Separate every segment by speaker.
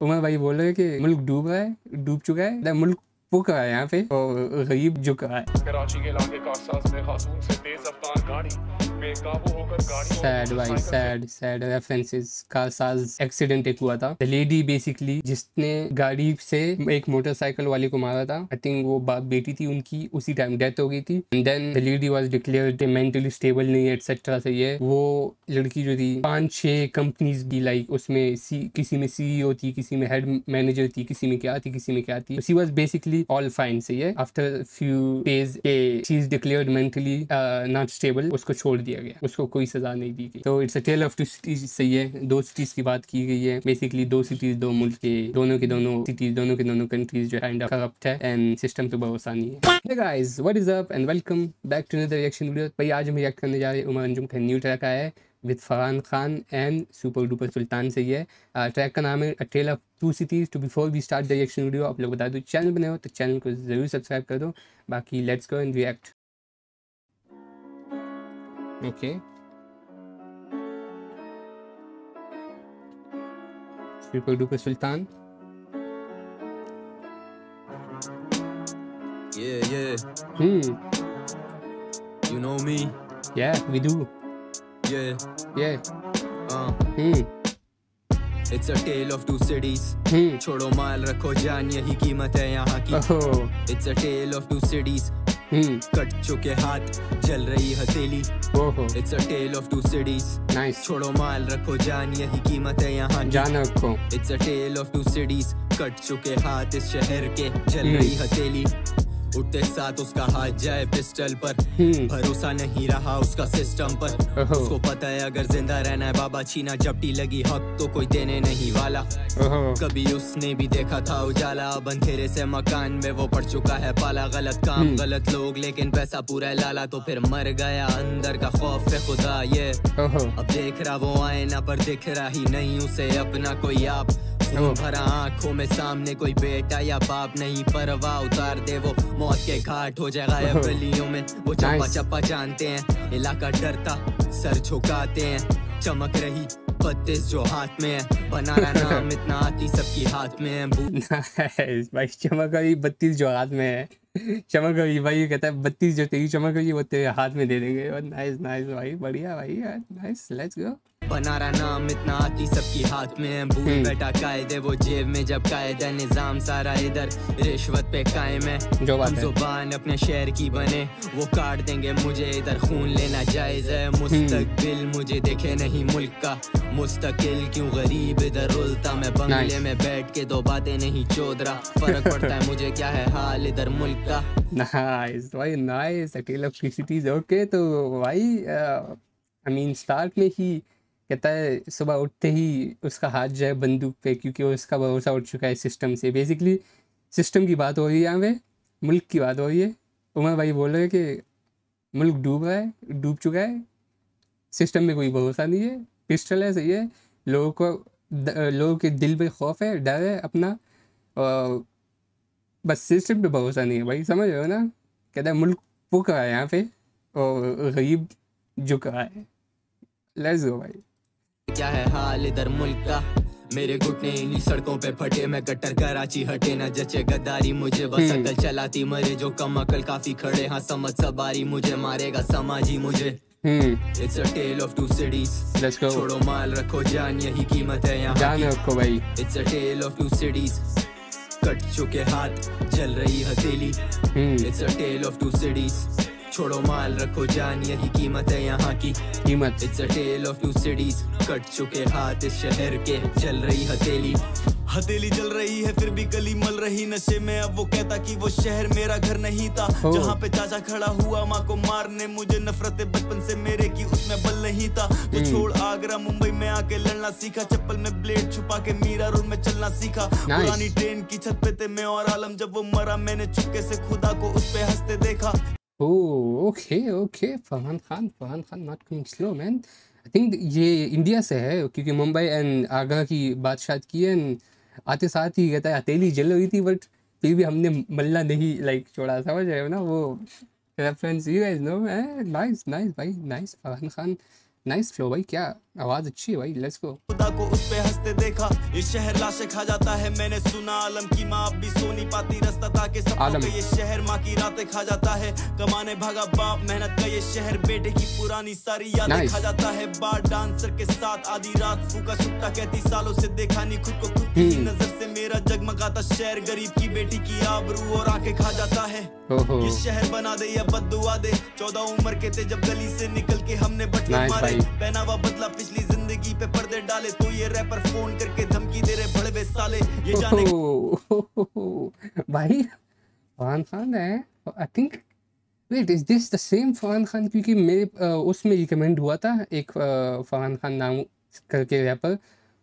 Speaker 1: उमर भाई बोल रहे हैं कि मुल्क डूब रहा है, डूब चुका है, मुल्क पुक रहा है यहाँ पे और गरीब झुक रहा है।
Speaker 2: कराची के इलाके कारसाज में खातून से तेज रफ्तार गाड़ी बेकाबू होकर गाड़ी
Speaker 1: सैड भाई, सैड रेफरेंसेस। कारसाज एक्सीडेंट एक हुआ था। द लेडी बेसिकली जिसने गाड़ी से एक मोटरसाइकिल वाले को मारा था, आई थिंक वो बाप बेटी थी उनकी, उसी टाइम डेथ हो गई थी। And then the lady was declared mentally stable नहीं है एटसेट्रा से। ये वो लड़की जो थी 5-6 कंपनीज की, लाइक उसमें किसी में CEO थी, किसी में हेड मैनेजर थी, किसी में क्या थी, किसी में क्या थी। She was basically all fine से ये after few days she is declared mentally not stable, उसको छोड़ दिया गया, उसको कोई सजा नहीं दी गई। तो it's a tale of two cities. सही है, 2 सिटीज की बात की गई है। बेसिकली 2 सिटीज, 2 मुल्क के दोनों सिटीज, दोनों के दोनों कंट्रीज जो काइंड ऑफ करप्ट है एंड सिस्टम पे भरोसा नहीं है। Hey guys, what is up and welcome back to another reaction video. भाई आज हम रिएक्ट करने जा रहे हैं उमर अंजुम का न्यू ट्रैक आया है with Farhan Khan and super duper Sultan से। ये ट्रैक का नाम है a tale of 2 cities. To before we start the reaction video, आप लोग बता दो चैनल बने हो तो चैनल को जरूर सब्सक्राइब कर दो। बाकी let's go and react. Okay, super duper Sultan.
Speaker 3: Yeah, you know me.
Speaker 1: Yeah, we do.
Speaker 3: Yeah.
Speaker 1: Yeah.
Speaker 3: It's a tale of 2 cities. छोड़ो माल रखो जान, यही कीमत है यहाँ की।
Speaker 1: Oh.
Speaker 3: It's a tale of 2 cities. Cut चुके हाथ, जल रही हथेली।
Speaker 1: Oh.
Speaker 3: It's a tale of 2 cities.
Speaker 1: Nice.
Speaker 3: छोड़ो माल रखो जान, यही कीमत है यहाँ की।
Speaker 1: जान रखो।
Speaker 3: It's a tale of 2 cities. Cut चुके हाथ इस शहर के, जल रही हथेली। उठते साथ उसका हाथ जाए पिस्टल पर, भरोसा नहीं रहा उसका सिस्टम पर। उसको पता है अगर जिंदा रहना है बाबा छीना झपटी लगी हक तो कोई देने नहीं वाला। कभी उसने भी देखा था उजाला, अब अंधेरे से मकान में वो पड़ चुका है पाला। गलत काम गलत लोग लेकिन पैसा पूरा लाला, तो फिर मर गया अंदर का खौफ है खुदा। ये अब देख रहा वो आईना पर दिख रहा ही नहीं उसे अपना कोई आप। भरा आंखों में सामने कोई बेटा या बाप नहीं, परवाह उतार दे वो मौत के घाट हो जाएगा गायब गलियों में। वो चप्पा चप्पा जानते हैं, इलाका डरता सर झुकाते हैं। चमक रही 32 जो हाथ में है, बनाना नाम इतना आती सबकी हाथ में है।
Speaker 1: भाई चमक रही 32 जो हाथ में है, चमक रही भाई कहता है 32 जो तेरी चमक रही है वो तेरे हाथ में दे देंगे। नाइस नाइस भाई, बढ़िया भाई, नाइस, लेट्स गो।
Speaker 3: बनारा नाम इतना आती सबकी हाथ में है। भूल बैठा कायदे वो जेब में जब कायदा निजाम सारा इधर रिश्वत पे कायम है।
Speaker 1: जो बात है
Speaker 3: जुबान अपने शहर की बने, वो काट देंगे मुझे इधर खून लेना जायज है। मुस्तकबिल मुझे देखे नहीं मुल्क का, मुस्तकिल क्यों गरीब इधर रुलता। मैं बंगले में बैठ के 2 बातें नहीं चौधरा, फर्क पड़ता है मुझे क्या है हाल इधर मुल्क का।
Speaker 1: नाइस भाई, nice, tale of 2 cities. Okay, तो भाई आई मीन स्टार्ट में ही कहता है सुबह उठते ही उसका हाथ जाए बंदूक पे क्योंकि उसका भरोसा उठ चुका है सिस्टम से। बेसिकली सिस्टम की बात हो रही है यहाँ पे, मुल्क की बात हो रही है। उमर भाई बोल रहे हैं कि मुल्क डूब रहा है, डूब चुका है, सिस्टम में कोई भरोसा नहीं है, पिस्टल है। सही है, लोगों के दिल पे खौफ है, डर है अपना, और बस सिस्टम पे भरोसा नहीं है। भाई समझ रहे हो ना, कहता है मुल्क पुक रहा है यहाँ पे और गरीब झुक रहा है। लेट्स गो भाई।
Speaker 3: क्या है हाल इधर मुल्क का, मेरे घुटने इन्हीं सड़कों पे फटे। मैं कट्टर कराची हटे न जचे गद्दारी, मुझे बस अकल चलाती मरे जो कम अकल काफी खड़े। हाँ समझ सवारी मुझे मारेगा समाजी मुझे। It's a tale of 2 cities.
Speaker 1: Let's go.
Speaker 3: छोड़ो माल रखो जान, यही कीमत है यहाँ
Speaker 1: जान रखो भाई।
Speaker 3: It's a tale of 2 cities. Cut चुके हाथ, जल रही हथेली। It's a tale of 2 cities. छोड़ो माल रखो जान, यही कीमत है यहाँ की कीमत। It's a tale of 2 cities. Cut चुके हाथ इस शहर के, जल रही हथेली।
Speaker 4: हथेली जल रही है फिर भी गली मल रही नशे में। अब वो कहता कि वो शहर मेरा घर नहीं था, जहाँ पे चाचा खड़ा हुआ माँ को मारने। मुझे नफरत बचपन से मेरे की उसमें बल नहीं था। तो छोड़ आगरा मुंबई में आके लड़ना सीखा, चप्पल में ब्लेड छुपा के मीरा रोड में चलना सीखा। पुरानी ट्रेन की छत पे थे मैं और आलम, जब वो मरा मैंने चुपके से खुदा को उस पे हंसते देखा।
Speaker 1: Okay, Farhan Khan not going slow man. I think ये इंडिया से है क्योंकि मुंबई एंड आगरा की बादशाह की है। आते साथ ही कहता है हथेली जल रही थी बट फिर भी हमने मल्ला नहीं लाइक छोड़ा। समझ रहे हो ना वो reference, you guys know. Nice भाई, nice. Farhan Khan nice flow भाई, क्या आवाज अच्छी है भाई, लेट्स गो।
Speaker 4: खुदा को उस पे हंसते देखा, ये शहर लाशें खा जाता है। मैंने सुना आलम की माँ अब भी सो नहीं पाती, रास्ता ताकि सपनों का ये शहर माँ की रातें खा जाता है। कमाने भागा बाप, मेहनत का ये शहर बेटे की पुरानी सारी यादें खा जाता है। बार डांसर के साथ आधी रात फूका सुट्टा कहती, सालों से देखा नहीं खुद को, खुद की नजर से मेरा जगमगाता शहर गरीब की बेटी की आबरू और आंखें खा जाता है। ये शहर बना दे या बद्दुआ दे, 14 उम्र के थे जब गली से निकल के हमने बटने मारे, पहनावा बदला पिछली जिंदगी पे पर्दे डाले, तो ये रैपर फोन करके धमकी दे रहे भड़वे साले, ये जाने
Speaker 1: भाई फरहान खान है I think. Wait is this the same Farhan Khan? क्योंकि मेरे उसमें रिकमेंड हुआ था एक फरहान खान नाम करके रैपर,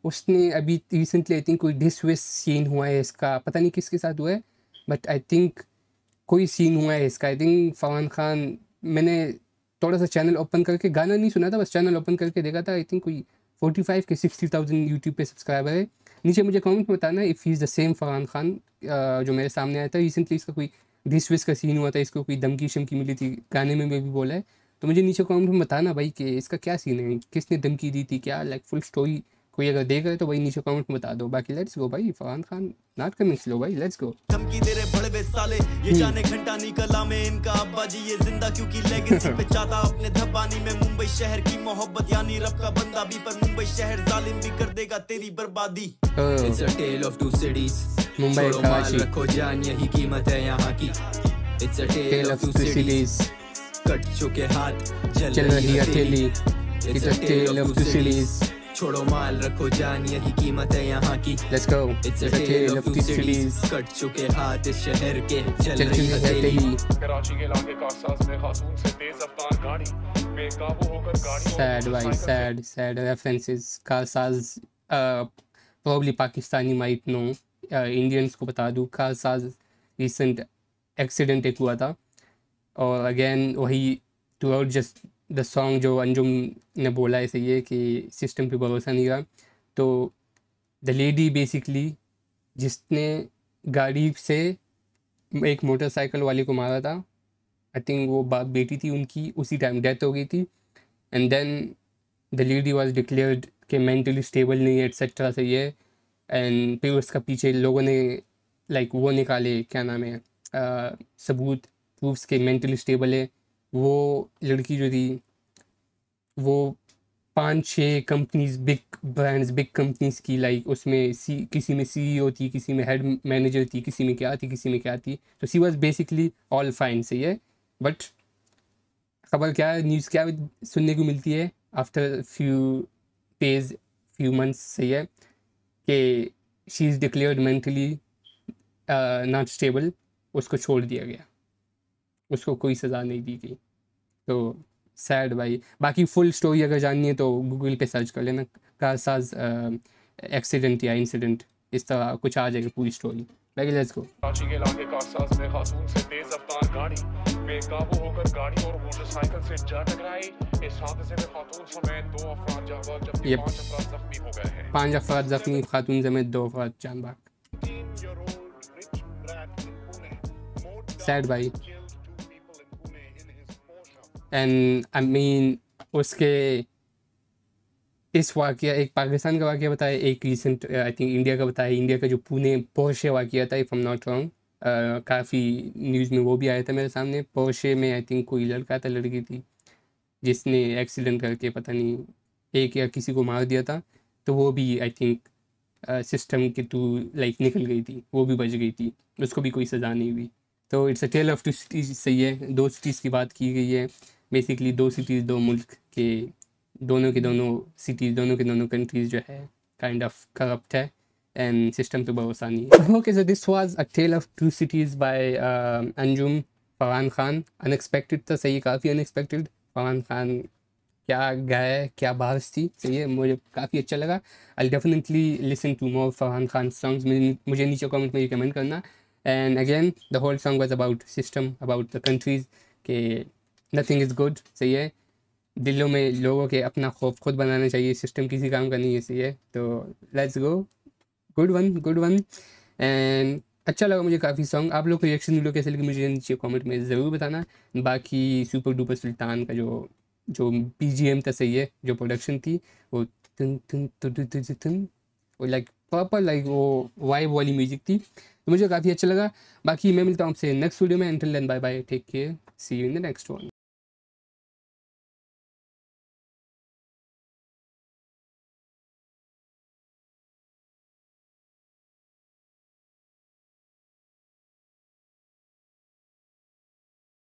Speaker 1: उसने अभी रिसेंटली आई थिंक कोई डिस विस सीन हुआ है इसका, पता नहीं किसके साथ हुआ है बट आई थिंक कोई सीन हुआ है इसका। आई थिंक फरहान खान, मैंने थोड़ा सा चैनल ओपन करके, गाना नहीं सुना था बस चैनल ओपन करके देखा था, आई थिंक कोई 45 के 60,000 यूट्यूब पे सब्सक्राइबर है। नीचे मुझे कमेंट में बताना if he is the same Farhan Khan जो मेरे सामने आया था रिसेंटली। इसका कोई डिस विस का सीन हुआ था, इसको कोई धमकी शमकी मिली थी, गाने में भी बोला है, तो मुझे नीचे कमेंट में बताना भाई कि इसका क्या सीन है, किसने धमकी दी थी, क्या लाइक फुल स्टोरी कोई अगर देख रहे तो भाई नीचे कमेंट में बता दो। बाकी लेट्स गो भाई, Farhan Khan not coming slow भाई, लेट्स गो।
Speaker 4: धमकी दे रहे बड़े साले, ये जाने घंटा निकला में इनका अब्बा जी ये जिंदा क्योंकि लेगेसी पे चाहता अपने धब्बानी में मुंबई शहर की मोहब्बत यानी रब का बंदा भी, पर मुंबई शहर जालिम भी कर देगा तेरी बर्बादी।
Speaker 3: It's a tale of two cities,
Speaker 1: Mumbai Karachi,
Speaker 3: रखो जान यही कीमत है यहाँ की। It's a tale of two cities, cut चुके हाथ
Speaker 1: चल रही हथेली। It's a tale of two cities,
Speaker 3: छोड़ो माल रखो जान यही कीमत है यहाँ की।
Speaker 1: Let's go.
Speaker 3: It's a tale of two cities, cut चुके हाथ इस शहर के चल रही हथेली।
Speaker 2: कराची के इलाके कारसाज में खातून से तेज रफ्तार गाड़ी बेकाबू होकर गाड़ी
Speaker 1: Sad भाई, sad references. Karsaz probably Pakistani might know, Indians को बता दूँ कारसाज रिसेंट एक्सीडेंट एक हुआ था, और अगेन वही through out just the song जो अंजुम ने बोला है सही है कि सिस्टम पे भरोसा नहीं रहा। तो द लेडी बेसिकली जिसने गाड़ी से एक मोटरसाइकिल वाले को मारा था, आई थिंक वो बाप बेटी थी उनकी, उसी टाइम डेथ हो गई थी। And then the lady was declared कि मेंटली स्टेबल नहीं है एट्सेट्रा सही है। एंड फिर उसका पीछे लोगों ने लाइक वो निकाले, क्या नाम है, सबूत प्रूफ्स के मेंटली स्टेबल है। वो लड़की जो थी वो 5-6 companies, big brands, big companies की लाइक उसमें किसी में CEO थी, किसी में हेड मैनेजर थी, किसी में क्या थी, किसी में क्या थी। तो सी वॉज बेसिकली ऑल फाइन सही है। बट खबर क्या, न्यूज़ क्या सुनने को मिलती है after few days, few months सही है, कि she is declared mentally not stable, उसको छोड़ दिया गया, उसको कोई सज़ा नहीं दी गई। तो सैड भाई। बाकी फुल स्टोरी अगर जाननी है तो गूगल पे सर्च कर लेना, कारसाज एक्सीडेंट या इंसिडेंट, इस तरह कुछ आ जाएगा पूरी स्टोरी। बाकी लेट्स गो।
Speaker 2: कराची के इलाके कारसाज में खातून से तेज रफ्तार गाड़ी बेकाबू होकर गाड़ी और मोटरसाइकिल से जा टकराई। इस हादसे में खातून समेत 2 अफराद जान बाग जबकि 5 अफराद जख्मी हो गए हैं।
Speaker 1: 5 अफराद जख्मी, खातून समेत 2 अफराद जान बाग। सैड भाई। एंड आई मीन उसके इस वाक़या, एक पाकिस्तान का वाक़या बताया, एक रिसेंट आई थिंक इंडिया का बताया। इंडिया का जो पुणे पोर्शे वाक़या था, if I am not wrong, काफ़ी न्यूज़ में वो भी आया था मेरे सामने। पोर्शे में आई थिंक कोई लड़का था, लड़की थी, जिसने एक्सीडेंट करके पता नहीं एक या किसी को मार दिया था। तो वो भी आई थिंक सिस्टम के थ्रू लाइक निकल गई थी, वो भी बच गई थी, उसको भी कोई सज़ा नहीं हुई। तो it's a tale of 2 cities सही है। 2 सिटीज़ की बात की गई है, बेसिकली 2 सिटीज़ 2 मुल्क के, दोनों के दोनों सिटीज़, दोनों के दोनों कंट्रीज़ जो है काइंड ऑफ करप्ट है एंड सिस्टम पे भरोसा नहीं है। Okay, so this was a tale of 2 cities by Anjum Farhan Khan. Unexpected था सही, काफ़ी अनएक्सपेक्टेड। फरहान खान क्या गाया, क्या बारिश थी सही है, मुझे काफ़ी अच्छा लगा। I definitely listen to more Farhan Khan songs. मुझे नीचे कमेंट में रिकमेंड करना। And again the whole song was about system, about the countries के नथिंग इज़ गुड सही है। दिलों में लोगों के अपना खौफ खुद बनाना चाहिए, सिस्टम किसी काम का नहीं है सही है। तो let's go, good one. And अच्छा लगा मुझे काफ़ी सॉन्ग। आप लोग को रिएक्शन वीडियो कैसे लगे मुझे नीचे कमेंट में ज़रूर बताना। बाकी सुपर डुपर सुल्तान का जो जो BGM था सही है, जो प्रोडक्शन थी वो तुन तुन तुन तुन तुन तुन, वो लाइक प्रॉपर लाइक वो वाइब वाली म्यूजिक थी, तो मुझे काफ़ी अच्छा लगा। बाकी मैं मिलता हूँ आपसे नेक्स्ट वीडियो में, until then bye bye, take care, see you in the next one.